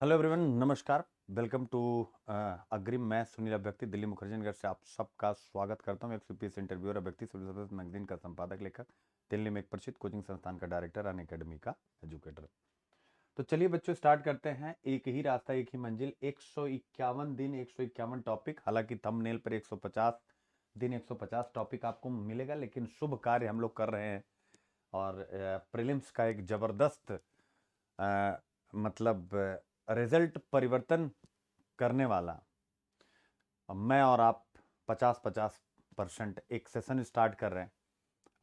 Hello everyone, नमस्कार। Welcome to अग्रिम। मैं सुनील अभ्यर्थी दिल्ली मुखर्जी नगर से आप सबका स्वागत करता हूँ। एक यूपीएससी इंटरव्यूअर अभ्यर्थी, सिविल सर्विस मैगजीन का संपादक, लेखक, दिल्ली में एक प्रसिद्ध कोचिंग संस्थान का डायरेक्टर, अन अकेडमी का एजुकेटर। तो चलिए बच्चों, स्टार्ट करते हैं। एक ही रास्ता एक ही मंजिल, 151 दिन 151 टॉपिक। हालांकि थंबनेल पर 150 दिन 150 टॉपिक आपको मिलेगा, लेकिन शुभ कार्य हम लोग कर रहे हैं। और प्रीलिम्स का एक जबरदस्त मतलब रिजल्ट परिवर्तन करने वाला मैं और आप 50-50% एक सेशन स्टार्ट कर रहे हैं।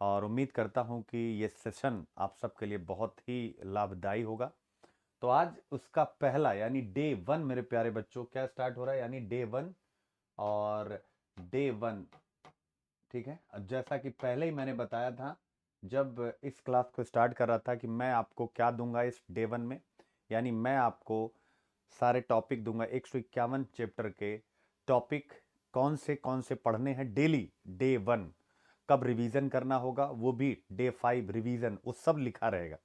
और उम्मीद करता हूं कि ये सेशन आप सबके लिए बहुत ही लाभदायी होगा। तो आज उसका पहला यानी डे वन, मेरे प्यारे बच्चों, क्या स्टार्ट हो रहा है, यानी डे वन। और डे वन, ठीक है। जैसा कि पहले ही मैंने बताया था जब इस क्लास को स्टार्ट कर रहा था कि मैं आपको क्या दूंगा इस डे वन में, यानी मैं आपको सारे टॉपिक दूंगा। 151 चैप्टर के टॉपिक कौन से पढ़ने हैं डेली। डे वन कब रिवीजन करना होगा वो भी, डे 5 रिवीजन, वो सब लिखा रहेगा।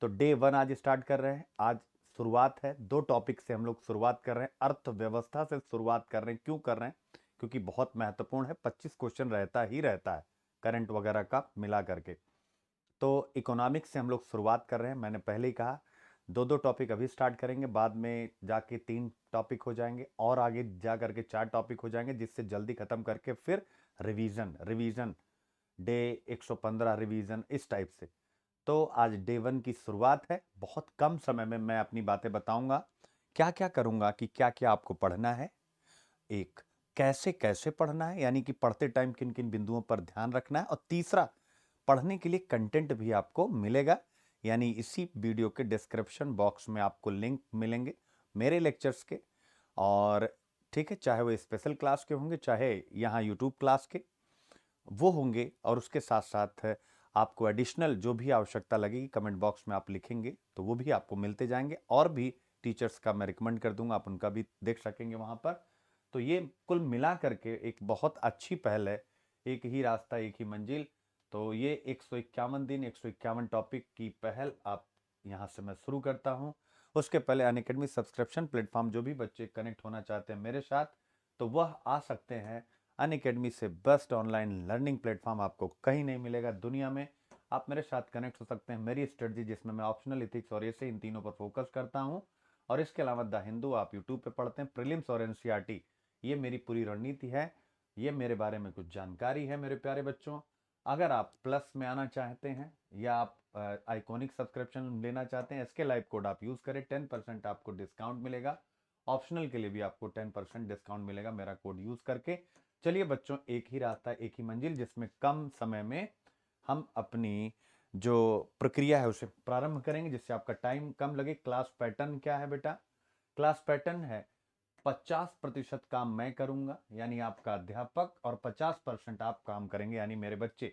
तो डे वन आज स्टार्ट कर रहे हैं। आज शुरुआत है, दो टॉपिक से हम लोग शुरुआत कर रहे हैं। अर्थव्यवस्था से शुरुआत कर रहे हैं। क्यों कर रहे हैं? क्योंकि बहुत महत्वपूर्ण है। 25 क्वेश्चन रहता है करंट वगैरह का मिला करके। तो इकोनॉमिक्स से हम लोग शुरुआत कर रहे हैं। मैंने पहले ही कहा दो दो टॉपिक अभी स्टार्ट करेंगे, बाद में जाके 3 टॉपिक हो जाएंगे, और आगे जा करके 4 टॉपिक हो जाएंगे, जिससे जल्दी खत्म करके फिर रिवीजन रिवीजन डे 115 रिवीजन, इस टाइप से। तो आज डे वन की शुरुआत है। बहुत कम समय में मैं अपनी बातें बताऊंगा, क्या क्या करूंगा, कि क्या क्या आपको पढ़ना है, एक कैसे कैसे पढ़ना है, यानी कि पढ़ते टाइम किन किन बिंदुओं पर ध्यान रखना है, और तीसरा पढ़ने के लिए कंटेंट भी आपको मिलेगा। यानी इसी वीडियो के डिस्क्रिप्शन बॉक्स में आपको लिंक मिलेंगे मेरे लेक्चर्स के। और ठीक है, चाहे वो स्पेशल क्लास के होंगे, चाहे यहाँ यूट्यूब क्लास के वो होंगे, और उसके साथ साथ आपको एडिशनल जो भी आवश्यकता लगेगी कमेंट बॉक्स में आप लिखेंगे तो वो भी आपको मिलते जाएंगे। और भी टीचर्स का मैं रिकमेंड कर दूंगा, आप उनका भी देख सकेंगे वहां पर। तो ये कुल मिला करके एक बहुत अच्छी पहल है। एक ही रास्ता एक ही मंजिल। तो ये 151 दिन 151 टॉपिक की पहल आप यहाँ से मैं शुरू करता हूँ। उसके पहले अनअकैडमी सब्सक्रिप्शन प्लेटफॉर्म, जो भी बच्चे कनेक्ट होना चाहते हैं मेरे साथ, तो वह आ सकते हैं। अनअकैडमी से बेस्ट ऑनलाइन लर्निंग प्लेटफॉर्म आपको कहीं नहीं मिलेगा दुनिया में। आप मेरे साथ कनेक्ट हो सकते हैं। मेरी स्ट्रेटजी, जिसमें मैं ऑप्शनल, इथिक्स और ऐसे इन तीनों पर फोकस करता हूं। और इसके अलावा द हिंदू आप यूट्यूब पे पढ़ते हैं, प्रीलिम्स और एनसीईआरटी, ये मेरी पूरी रणनीति है। ये मेरे बारे में कुछ जानकारी है मेरे प्यारे बच्चों। अगर आप प्लस में आना चाहते हैं, या आप आइकॉनिक सब्सक्रिप्शन लेना चाहते हैं, इसके लाइव कोड आप यूज करें, 10% आपको डिस्काउंट मिलेगा। ऑप्शनल के लिए भी आपको 10% डिस्काउंट मिलेगा मेरा कोड यूज करके। चलिए बच्चों, एक ही रास्ता एक ही मंजिल, जिसमें कम समय में हम अपनी जो प्रक्रिया है उसे प्रारंभ करेंगे, जिससे आपका टाइम कम लगे। क्लास पैटर्न क्या है बेटा? क्लास पैटर्न है 50% काम मैं करूंगा, यानी आपका अध्यापक, और 50% आप काम करेंगे, यानी मेरे बच्चे।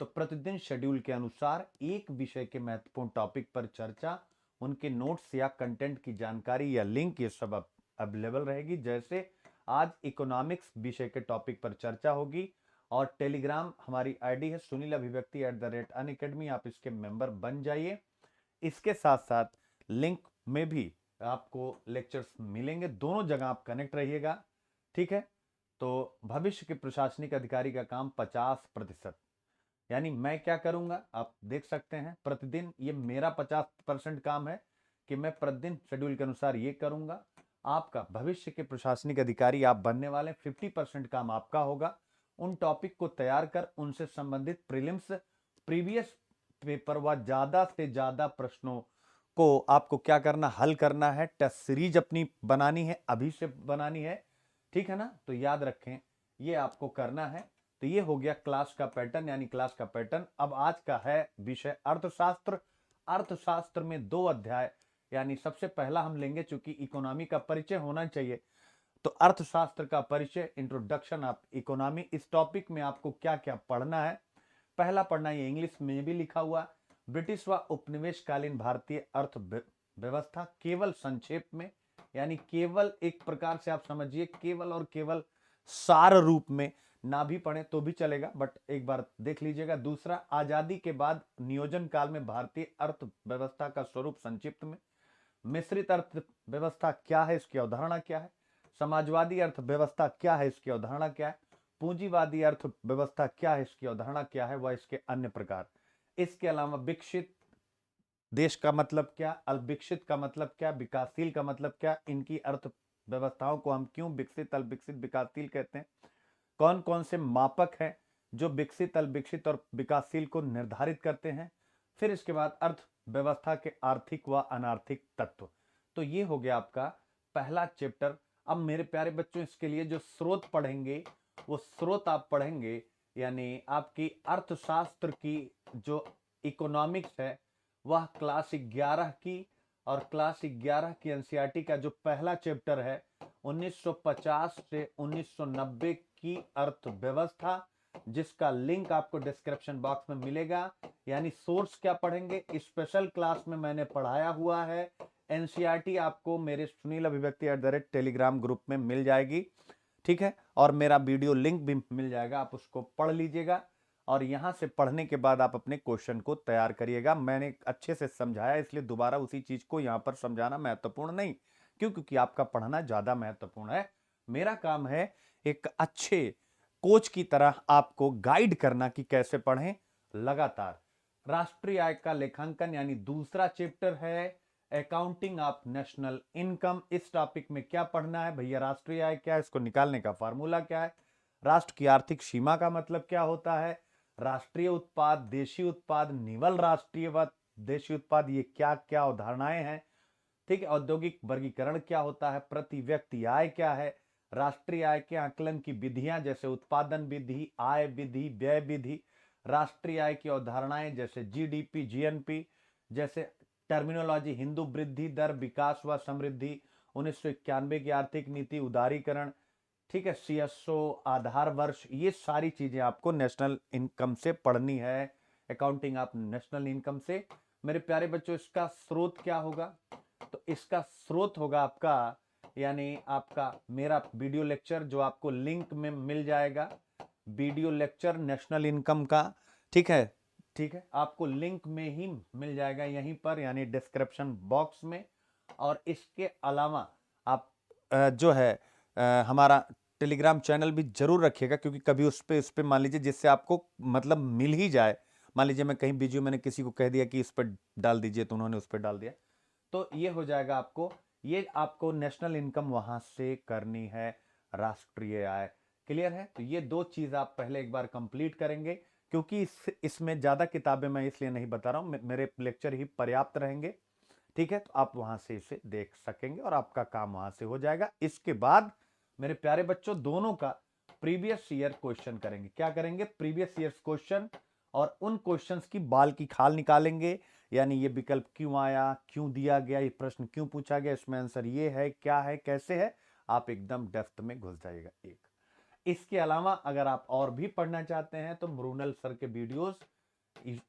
तो प्रतिदिन शेड्यूल के अनुसार एक विषय के महत्वपूर्ण टॉपिक पर चर्चा, उनके नोट्स या कंटेंट की जानकारी या लिंक, ये सब अवेलेबल रहेगी। जैसे आज इकोनॉमिक्स विषय के टॉपिक पर चर्चा होगी, और टेलीग्राम हमारी आईडी है सुनील अभिव्यक्ति @अनअकैडमी, आप इसके मेंबर बन जाइए। इसके साथ साथ लिंक में भी आपको लेक्चर्स मिलेंगे, दोनों जगह आप कनेक्ट रहिएगा, ठीक है। तो भविष्य के प्रशासनिक अधिकारी का काम 50%, यानी मैं क्या करूंगा आप देख सकते हैं। प्रतिदिन ये मेरा 50% काम है कि मैं प्रतिदिन शेड्यूल के अनुसार ये करूंगा। आपका भविष्य के प्रशासनिक अधिकारी आप बनने वाले, 50% काम आपका होगा। उन टॉपिक को तैयार कर उनसे संबंधित प्रीलिम्स प्रीवियस पेपर व ज्यादा से ज्यादा प्रश्नों को आपको क्या करना, हल करना है। टेस्ट सीरीज अपनी बनानी है, अभी से बनानी है, ठीक है ना। तो याद रखें, ये आपको करना है। तो ये हो गया क्लास का पैटर्न, यानी क्लास का पैटर्न। अब आज का है विषय अर्थशास्त्र। अर्थशास्त्र में 2 अध्याय, यानी सबसे पहला हम लेंगे, चूंकि इकोनॉमी का परिचय होना चाहिए, तो अर्थशास्त्र का परिचय, इंट्रोडक्शन ऑफ इकोनॉमी। इस टॉपिक में आपको क्या क्या पढ़ना है? पहला पढ़ना, ये इंग्लिश में भी लिखा हुआ, ब्रिटिश व उपनिवेशकालीन भारतीय अर्थ व्यवस्था, केवल संक्षेप में, यानी केवल एक प्रकार से आप समझिए, केवल और केवल सार रूप में, ना भी पढ़े तो भी चलेगा, बट एक बार देख लीजिएगा। दूसरा, आजादी के बाद नियोजन काल में भारतीय अर्थव्यवस्था का स्वरूप संक्षिप्त में। मिश्रित अर्थव्यवस्था क्या है, इसकी अवधारणा क्या है, समाजवादी अर्थव्यवस्था क्या है, इसकी अवधारणा क्या है, पूंजीवादी अर्थव्यवस्था क्या है, इसकी अवधारणा क्या है, व इसके अन्य प्रकार। इसके अलावा विकसित देश का मतलब क्या, अल्पविकसित का मतलब क्या, विकासशील का मतलब क्या, इनकी अर्थव्यवस्थाओं को हम क्यों विकसित, अल्पविकसित, विकासशील कहते हैं, कौन कौन से मापक हैं जो विकसित, अल्पविकसित और विकासशील को निर्धारित करते हैं। फिर इसके बाद अर्थव्यवस्था के आर्थिक व अनार्थिक तत्व। तो ये हो गया आपका पहला चैप्टर। अब मेरे प्यारे बच्चों, इसके लिए जो स्रोत पढ़ेंगे वो स्रोत आप पढ़ेंगे, यानी आपकी अर्थशास्त्र की जो इकोनॉमिक्स है वह क्लास 11 की, और क्लास 11 की एनसीईआरटी का जो पहला चैप्टर है 1950 से 1990 की अर्थव्यवस्था, जिसका लिंक आपको डिस्क्रिप्शन बॉक्स में मिलेगा। यानी सोर्स क्या पढ़ेंगे, स्पेशल क्लास में मैंने पढ़ाया हुआ है। एनसीईआरटी आपको मेरे सुनील अभिव्यक्ति @टेलीग्राम ग्रुप में मिल जाएगी, ठीक है, और मेरा वीडियो लिंक भी मिल जाएगा, आप उसको पढ़ लीजिएगा और यहां से पढ़ने के बाद आप अपने क्वेश्चन को तैयार करिएगा। मैंने अच्छे से समझाया, इसलिए दोबारा उसी चीज को यहां पर समझाना महत्वपूर्ण नहीं, क्योंकि आपका पढ़ना ज्यादा महत्वपूर्ण है। मेरा काम है एक अच्छे कोच की तरह आपको गाइड करना कि कैसे पढ़ें लगातार। राष्ट्रीय आय का लेखांकन यानी दूसरा चैप्टर है अकाउंटिंग ऑफ नेशनल इनकम। इस टॉपिक में क्या पढ़ना है भैया, राष्ट्रीय आय क्या है, इसको निकालने का फार्मूला क्या है, राष्ट्र की आर्थिक सीमा का मतलब क्या होता है, राष्ट्रीय उत्पाद, देशी उत्पाद, निवल राष्ट्रीय व देशी उत्पाद, ये क्या क्या अवधारणाएं हैं, ठीक है, औद्योगिक वर्गीकरण क्या होता है, प्रति व्यक्ति आय क्या है, राष्ट्रीय आय के आकलन की विधियां जैसे उत्पादन विधि, आय विधि, व्यय विधि, राष्ट्रीय आय की अवधारणाएं जैसे जीडीपी, जीएनपी, जैसे टर्मिनोलॉजी हिंदू वृद्धि दर, विकास व समृद्धि, 1991 की आर्थिक नीति, उदारीकरण, ठीक है, सीएसओ, आधार वर्ष, ये सारी चीजें आपको नेशनल इनकम से पढ़नी है, अकाउंटिंग ऑफ नेशनल इनकम से। मेरे प्यारे बच्चों, इसका स्रोत क्या होगा, तो इसका स्रोत होगा आपका, यानी आपका मेरा वीडियो लेक्चर जो आपको लिंक में मिल जाएगा, वीडियो लेक्चर नेशनल इनकम का, ठीक है, ठीक है, आपको लिंक में ही मिल जाएगा यहीं पर, यानी डिस्क्रिप्शन बॉक्स में। और इसके अलावा आप जो है हमारा टेलीग्राम चैनल भी जरूर रखिएगा, क्योंकि कभी उस पे मान लीजिए जिससे आपको मतलब मिल ही जाए, मान लीजिए मैं कहीं बिजी हूं, मैंने किसी को कह दिया कि इस पर डाल दीजिए तो उन्होंने उस पर डाल दिया, तो ये हो जाएगा आपको, ये आपको नेशनल इनकम वहां से करनी है, राष्ट्रीय आय। क्लियर है, तो ये दो चीज आप पहले एक बार कंप्लीट करेंगे, क्योंकि इसमें ज्यादा किताबें मैं इसलिए नहीं बता रहा हूं, मेरे लेक्चर ही पर्याप्त रहेंगे, ठीक है, तो आप वहां से इसे देख सकेंगे और आपका काम वहां से हो जाएगा। इसके बाद मेरे प्यारे बच्चों, दोनों का प्रीवियस ईयर क्वेश्चन करेंगे। क्या करेंगे, प्रीवियस ईयर क्वेश्चन, और उन क्वेश्चंस की बाल की खाल निकालेंगे, यानी ये विकल्प क्यों आया, क्यों दिया गया, ये प्रश्न क्यों पूछा गया, इसमें आंसर ये है, क्या है, कैसे है, आप एकदम डेप्थ में घुस जाइएगा। एक इसके अलावा अगर आप और भी पढ़ना चाहते हैं तो मृणाल सर के वीडियोस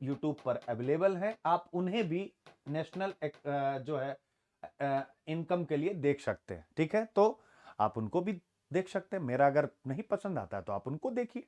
यूट्यूब पर अवेलेबल है, आप उन्हें भी नेशनल जो है इनकम के लिए देख सकते हैं, ठीक है, तो आप उनको भी देख सकते हैं। मेरा अगर नहीं पसंद आता है तो आप उनको देखिए,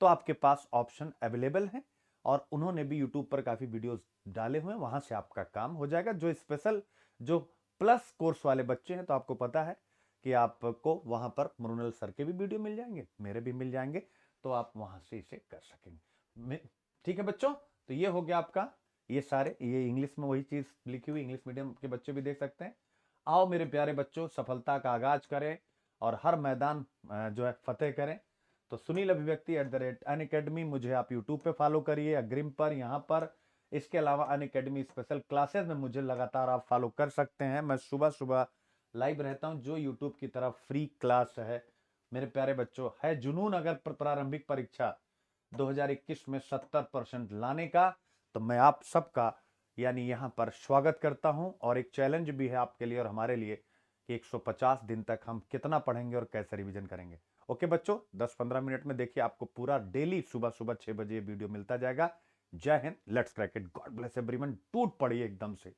तो आपके पास ऑप्शन अवेलेबल है, और उन्होंने भी यूट्यूब पर काफी वीडियोस डाले हुए हैं, वहां से आपका काम हो जाएगा। जो स्पेशल जो प्लस कोर्स वाले बच्चे हैं, तो आपको पता है कि आपको वहां पर मृणाल सर के भी वीडियो मिल जाएंगे, मेरे भी मिल जाएंगे, तो आप वहां से इसे कर सकेंगे। ठीक है बच्चों, तो ये हो गया आपका, ये सारे, ये इंग्लिश में वही चीज लिखी हुई, इंग्लिश मीडियम के बच्चे भी देख सकते हैं। आओ मेरे प्यारे बच्चों, सफलता का आगाज करें और हर मैदान जो है फतेह करें। तो सुनील अभिव्यक्ति @अनअकैडमी, मुझे आप यूट्यूब पे फॉलो करिए, अग्रिम पर, यहाँ पर। इसके अलावा अनअकैडमी स्पेशल क्लासेस में मुझे लगातार आप फॉलो कर सकते हैं। मैं सुबह सुबह लाइव रहता हूँ, जो यूट्यूब की तरफ फ्री क्लास है। मेरे प्यारे बच्चों, है जुनून अगर प्रारंभिक परीक्षा 2021 में 70% लाने का, तो मैं आप सबका यानी यहाँ पर स्वागत करता हूं, और एक चैलेंज भी है आपके लिए और हमारे लिए कि 150 दिन तक हम कितना पढ़ेंगे और कैसे रिवीजन करेंगे। ओके बच्चों, 10-15 मिनट में देखिए आपको पूरा डेली सुबह सुबह 6 बजे वीडियो मिलता जाएगा। जय Hind, let's crack it, God bless everyone, टूट पड़िए एकदम से।